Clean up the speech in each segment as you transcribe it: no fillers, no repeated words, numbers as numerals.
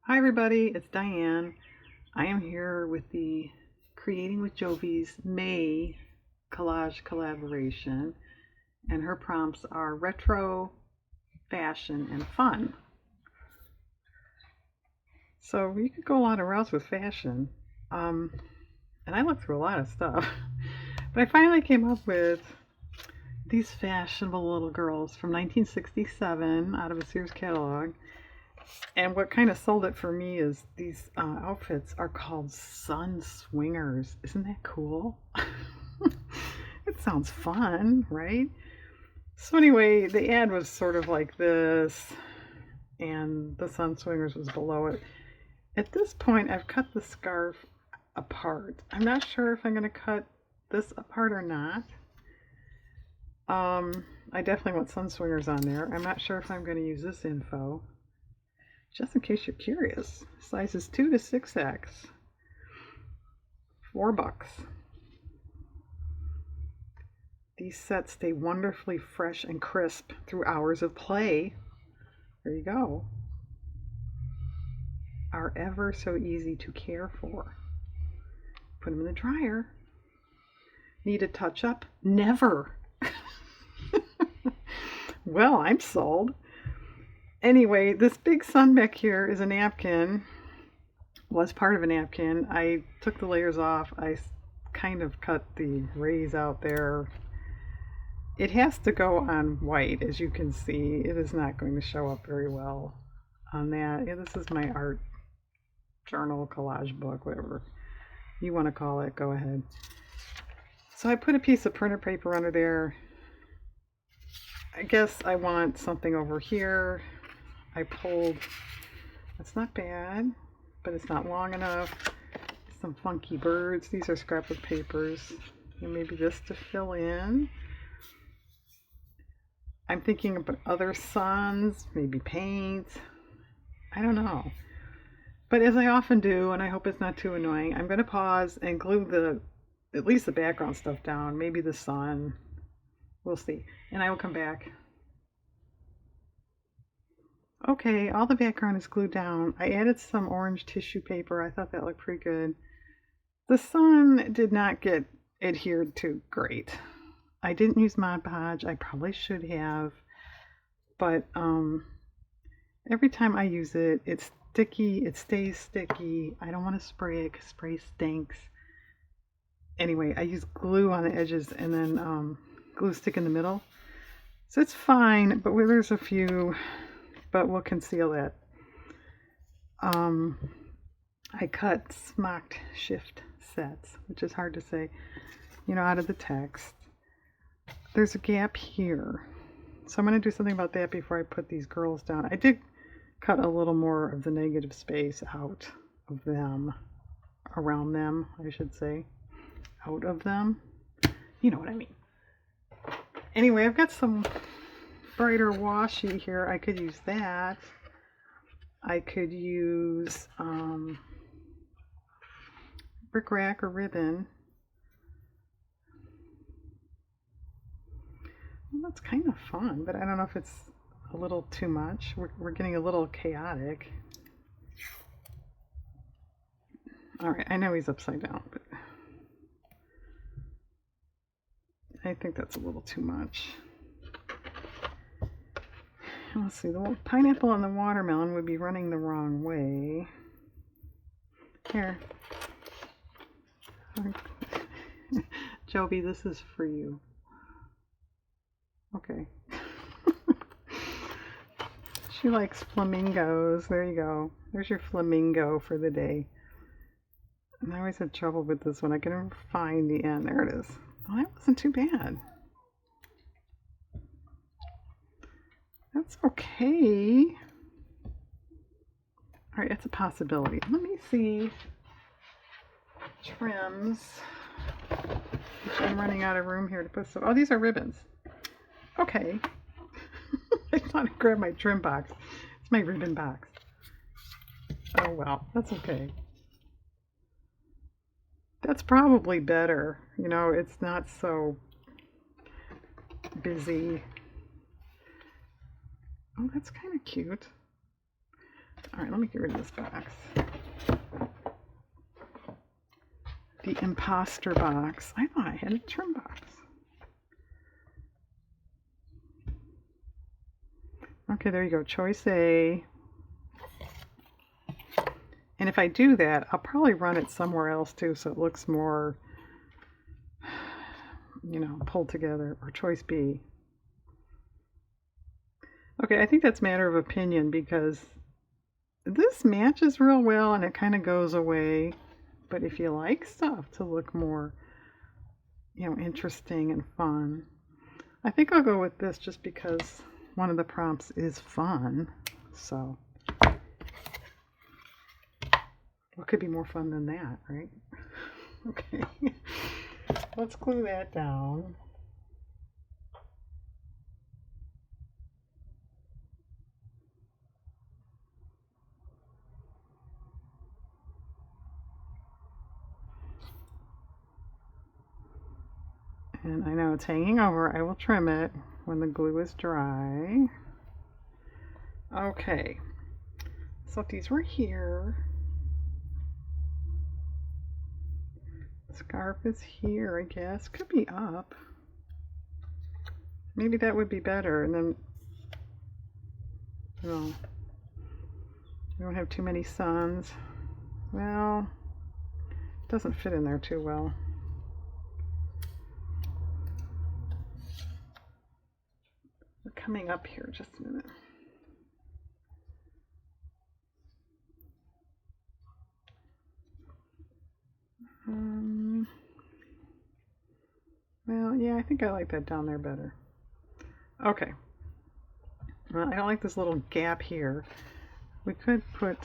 Hi everybody, it's Diane. I am here with the Creating with Jovi's May collage collaboration, and her prompts are retro, fashion, and fun. So you could go a lot of routes with fashion. Um, and I looked through a lot of stuff, but I finally came up with these fashionable little girls from 1967 out of a Sears catalog. And what kind of sold it for me is these outfits are called Sun Swingers. Isn't that cool? It sounds fun, right? So, anyway, the ad was sort of like this, and the Sun Swingers was below it. At this point, I've cut the scarf apart. I'm not sure if I'm going to cut this apart or not. I definitely want Sun Swingers on there. I'm not sure if I'm going to use this info. Just in case you're curious, sizes 2 to 6X, $4. These sets stay wonderfully fresh and crisp through hours of play. There you go. Are ever so easy to care for. Put them in the dryer. Need a touch up? Never. Well, I'm sold. Anyway, this big sun back here is a napkin. Was part of a napkin. I took the layers off. I kind of cut the rays out there. It has to go on white, as you can see. It is not going to show up very well on that. Yeah, this is my art journal, collage book, whatever you want to call it. Go ahead. So I put a piece of printer paper under there. I guess I want something over here. I pulled, that's not bad, but it's not long enough. Some funky birds. These are scrapbook papers. And maybe this to fill in. I'm thinking about other suns, maybe paint. I don't know. But as I often do, and I hope it's not too annoying, I'm going to pause and glue at least the background stuff down. Maybe the sun. We'll see. And I will come back. Okay, all the background is glued down. I added some orange tissue paper. I thought that looked pretty good. The sun did not get adhered to great. I didn't use Mod Podge. I probably should have. But every time I use it, it's sticky. It stays sticky. I don't want to spray it because spray stinks. Anyway, I use glue on the edges and then glue stick in the middle. So it's fine, but where there's a few, but we'll conceal it. I cut smocked shift sets, which is hard to say, out of the text. There's a gap here. So I'm going to do something about that before I put these girls down. I did cut a little more of the negative space out of them, around them, I should say. Out of them. You know what I mean. Anyway, I've got some brighter washi here. I could use that. I could use bric rac or ribbon. Well, that's kind of fun, but I don't know if it's a little too much. We're getting a little chaotic. All right, I know he's upside down, but I think that's a little too much. Let's see, the pineapple and the watermelon would be running the wrong way. Here. Jovi, this is for you. Okay. She likes flamingos. There you go. There's your flamingo for the day. And I always had trouble with this one. I can never find the end. There it is. Oh, that wasn't too bad. That's okay. All right, it's a possibility. Let me see. Trims. I'm running out of room here to put some. Oh, these are ribbons. Okay. I thought I'd grab my trim box. It's my ribbon box. Oh well, that's okay. That's probably better. It's not so busy. Oh, that's kind of cute. All right, let me get rid of this box. The imposter box. I thought I had a trim box. Okay, there you go. Choice A. And if I do that, I'll probably run it somewhere else too, so it looks more, pulled together. Or choice B. Okay, I think that's a matter of opinion because this matches real well and it kind of goes away. But if you like stuff to look more, interesting and fun, I think I'll go with this just because one of the prompts is fun. So, what could be more fun than that, right? Okay, let's glue that down. And I know it's hanging over. I will trim it when the glue is dry. Okay, so these were here. Scarf is here, I guess. Could be up. Maybe that would be better. And then, we don't have too many suns. Well, it doesn't fit in there too well. We're coming up here, just a minute. Well, yeah, I think I like that down there better. Okay. Well, I don't like this little gap here. We could put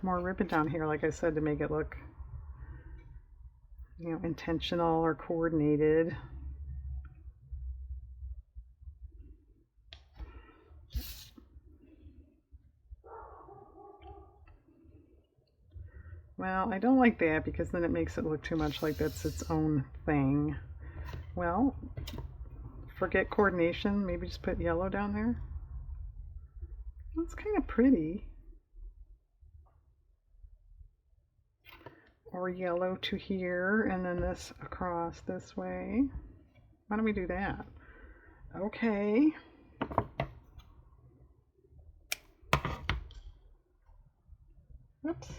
more ribbon down here, like I said, to make it look, intentional or coordinated. Well, I don't like that because then it makes it look too much like that's its own thing. Well, forget coordination. Maybe just put yellow down there. That's kind of pretty. Or yellow to here, and then this across this way. Why don't we do that? Okay. Oops.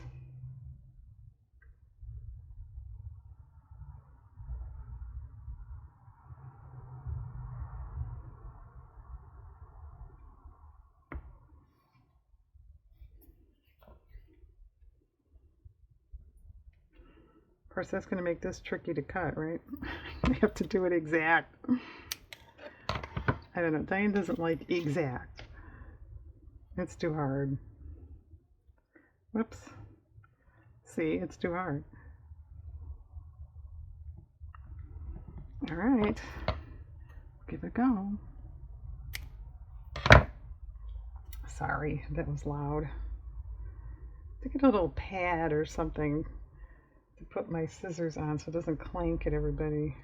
Of course, that's going to make this tricky to cut, right? You have to do it exact. I don't know. Diane doesn't like exact. It's too hard. Whoops. See, it's too hard. All right. Give it a go. Sorry, that was loud. To get a little pad or something to put my scissors on so it doesn't clank at everybody.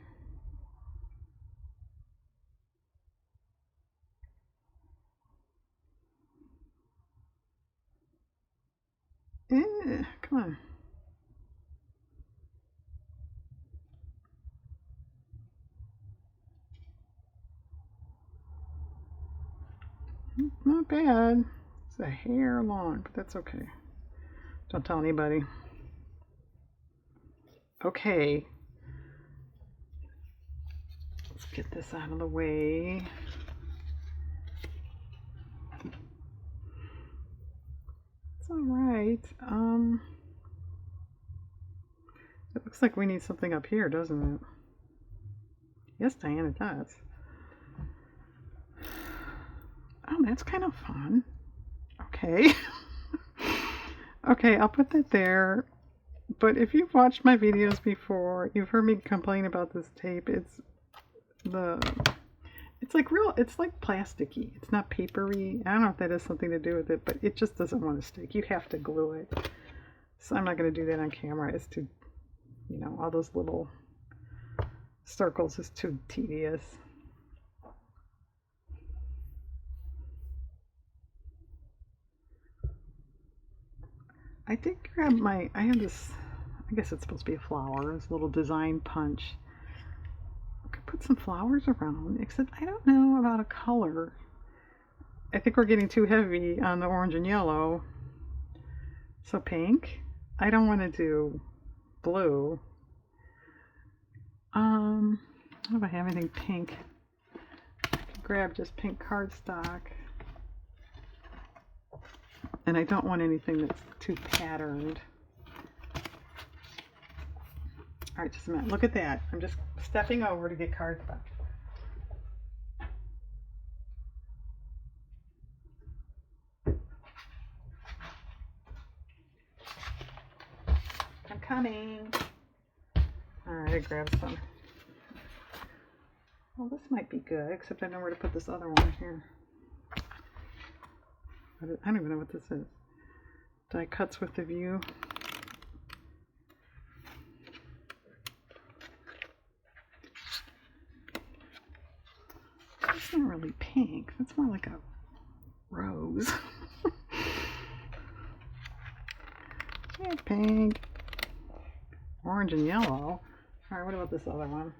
Come on. Not bad. It's a hair long, but that's okay. Don't tell anybody. Okay. Let's get this out of the way. It's all right. It looks like we need something up here, doesn't it? Yes, Diane, it does. Oh, that's kind of fun. Okay. Okay, I'll put that there. But if you've watched my videos before, you've heard me complain about this tape. It's like plasticky. It's not papery. I don't know if that has something to do with it, but it just doesn't want to stick. You have to glue it. So I'm not going to do that on camera. It's too, all those little circles is too tedious. I did grab I have this, I guess it's supposed to be a flower, this little design punch. I could put some flowers around, except I don't know about a color. I think we're getting too heavy on the orange and yellow. So pink? I don't want to do blue. I don't know if I have anything pink. I could grab just pink cardstock. And I don't want anything that's too patterned. Alright, just a minute. Look at that. I'm just stepping over to get cardstock. I'm coming. Alright, I grabbed some. Well, this might be good, except I know where to put this other one here. I don't even know what this is. Die cuts with the view. That's not really pink. That's more like a rose. Yeah, pink. Orange and yellow. Alright, what about this other one?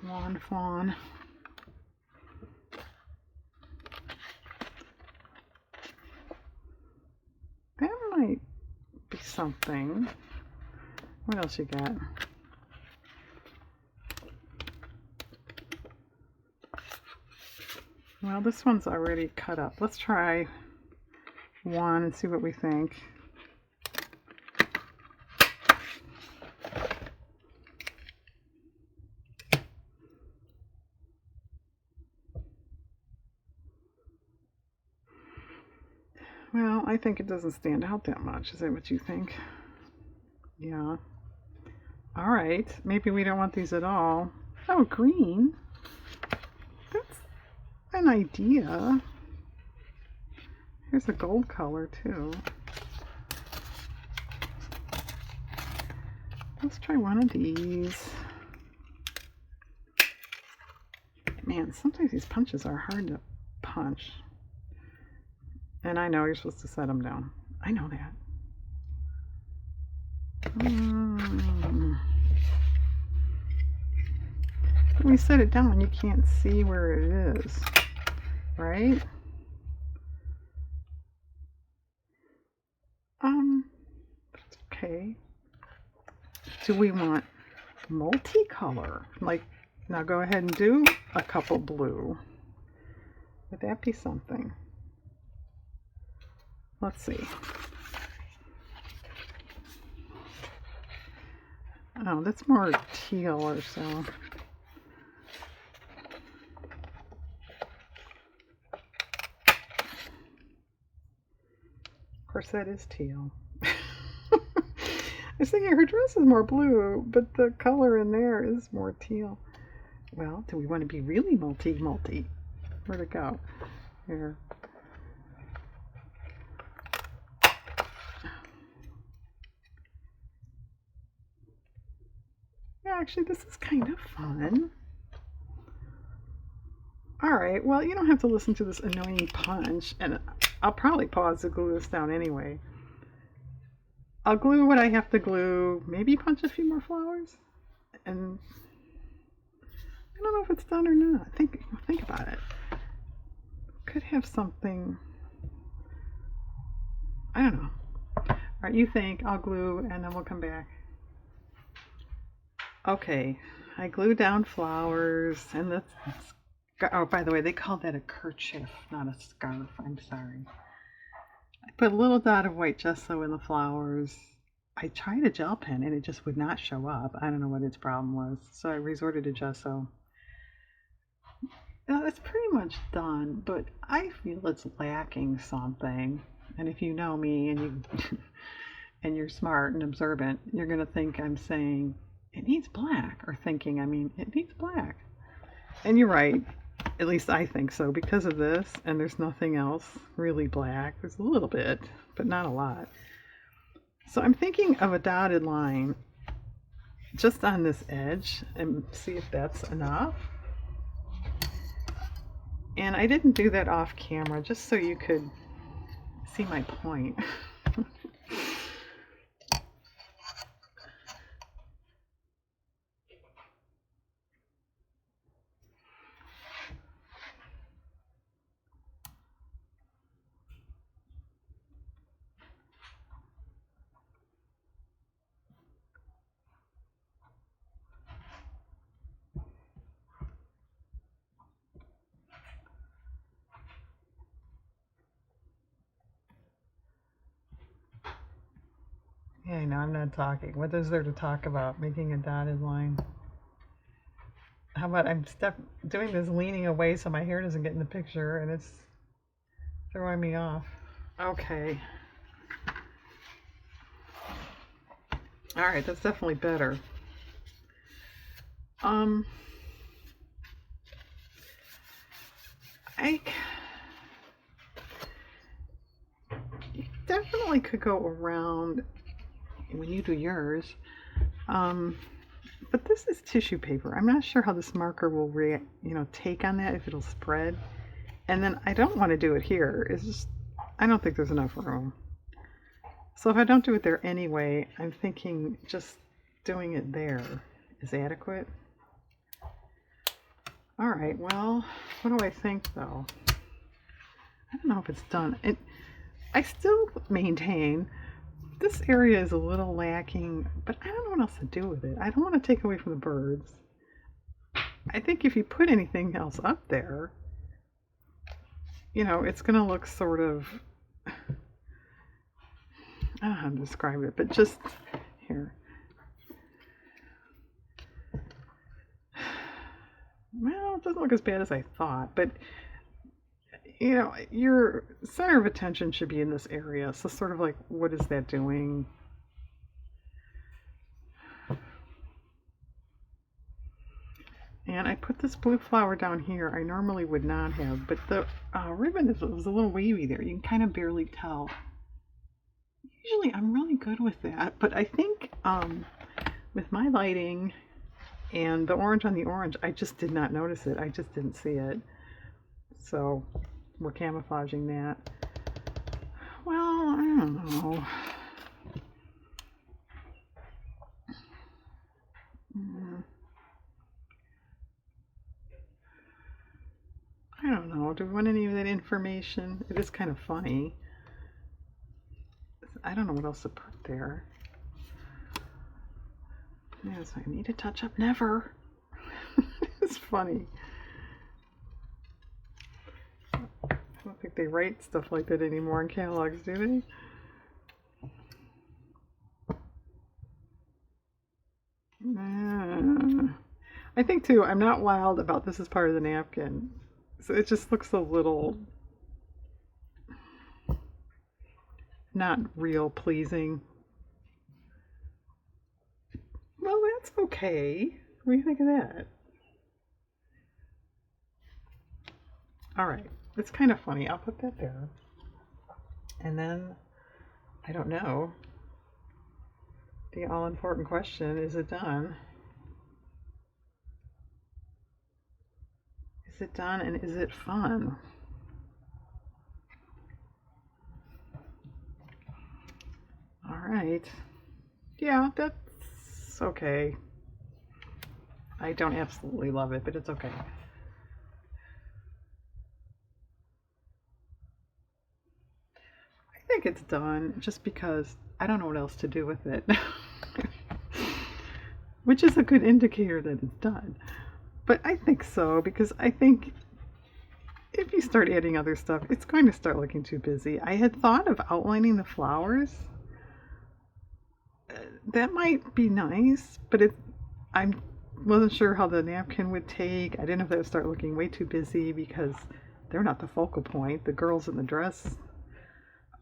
Lawn fawn. That might be something. What else you got? Well, this one's already cut up. Let's try one and see what we think. Well, I think it doesn't stand out that much. Is that what you think? Yeah. All right. Maybe we don't want these at all. Oh, green. That's an idea. Here's a gold color, too. Let's try one of these. Man, sometimes these punches are hard to punch. And I know you're supposed to set them down. I know that. When you set it down, you can't see where it is, right? That's okay. Do we want multicolor? Like, now go ahead and do a couple blue. Would that be something? Let's see. Oh, that's more teal or so. Of course, that is teal. I was thinking her dress is more blue, but the color in there is more teal. Well, do we want to be really multi? Where'd it go? Here. Actually, this is kind of fun. Alright, well, you don't have to listen to this annoying punch, and I'll probably pause to glue this down anyway. I'll glue what I have to glue, maybe punch a few more flowers, and I don't know if it's done or not. Think about it. Could have something, I don't know. Alright, you think, I'll glue, and then we'll come back. Okay, I glued down flowers, and this, oh, by the way, they call that a kerchief, not a scarf. I'm sorry. I put a little dot of white gesso in the flowers. I tried a gel pen, and it just would not show up. I don't know what its problem was, so I resorted to gesso. Now, it's pretty much done, but I feel it's lacking something. And if you know me, and you and you're smart and observant, you're going to think I'm saying, it needs black, or thinking, I mean, it needs black. And you're right, at least I think so, because of this, and there's nothing else really black. There's a little bit, but not a lot. So I'm thinking of a dotted line just on this edge, and see if that's enough. And I didn't do that off camera, just so you could see my point. Yeah, no, I'm not talking. What is there to talk about? Making a dotted line. How about I'm doing this leaning away so my hair doesn't get in the picture, and it's throwing me off. Okay. All right, that's definitely better. I you definitely could go around when you do yours. But this is tissue paper. I'm not sure how this marker will take on that, if it'll spread. And then I don't want to do it here. It's just, I don't think there's enough room. So if I don't do it there anyway, I'm thinking just doing it there is adequate. All right, well, what do I think though? I don't know if it's done. I still maintain this area is a little lacking, but I don't know what else to do with it. I don't want to take away from the birds. I think if you put anything else up there, it's going to look sort of, I don't know how to describe it, but just here. Well, it doesn't look as bad as I thought, but your center of attention should be in this area. So sort of like, what is that doing? And I put this blue flower down here. I normally would not have, but the ribbon was a little wavy there. You can kind of barely tell. Usually I'm really good with that, but I think with my lighting and the orange on the orange, I just did not notice it. I just didn't see it. So we're camouflaging that. Well, I don't know. I don't know. Do we want any of that information? It is kind of funny. I don't know what else to put there. Yes, I need to touch up never. It's funny. I don't think they write stuff like that anymore in catalogs, do they? I think too, I'm not wild about this as part of the napkin. So it just looks a little not real pleasing. Well, that's okay. What do you think of that? All right, it's kind of funny. I'll put that there. And then, I don't know, the all-important question, is it done? Is it done and is it fun? All right. Yeah, that's okay. I don't absolutely love it, but it's okay. I think it's done just because I don't know what else to do with it. Which is a good indicator that it's done. But I think so, because I think if you start adding other stuff, it's going to start looking too busy. I had thought of outlining the flowers. That might be nice, but I wasn't sure how the napkin would take. I didn't know if that would start looking way too busy because they're not the focal point. The girls in the dress,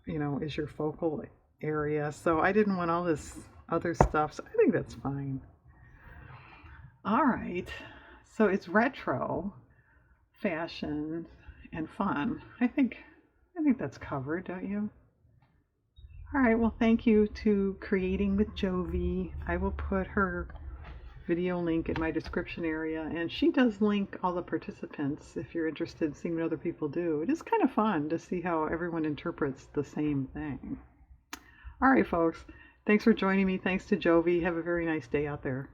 is your focal area. So I didn't want all this other stuff. So I think that's fine. All right. So it's retro, fashion, and fun. I think that's covered, don't you? All right. Well, thank you to Creating with Jovi. I will put her video link in my description area, and she does link all the participants if you're interested in seeing what other people do. It is kind of fun to see how everyone interprets the same thing. All right, folks. Thanks for joining me. Thanks to Jovi. Have a very nice day out there.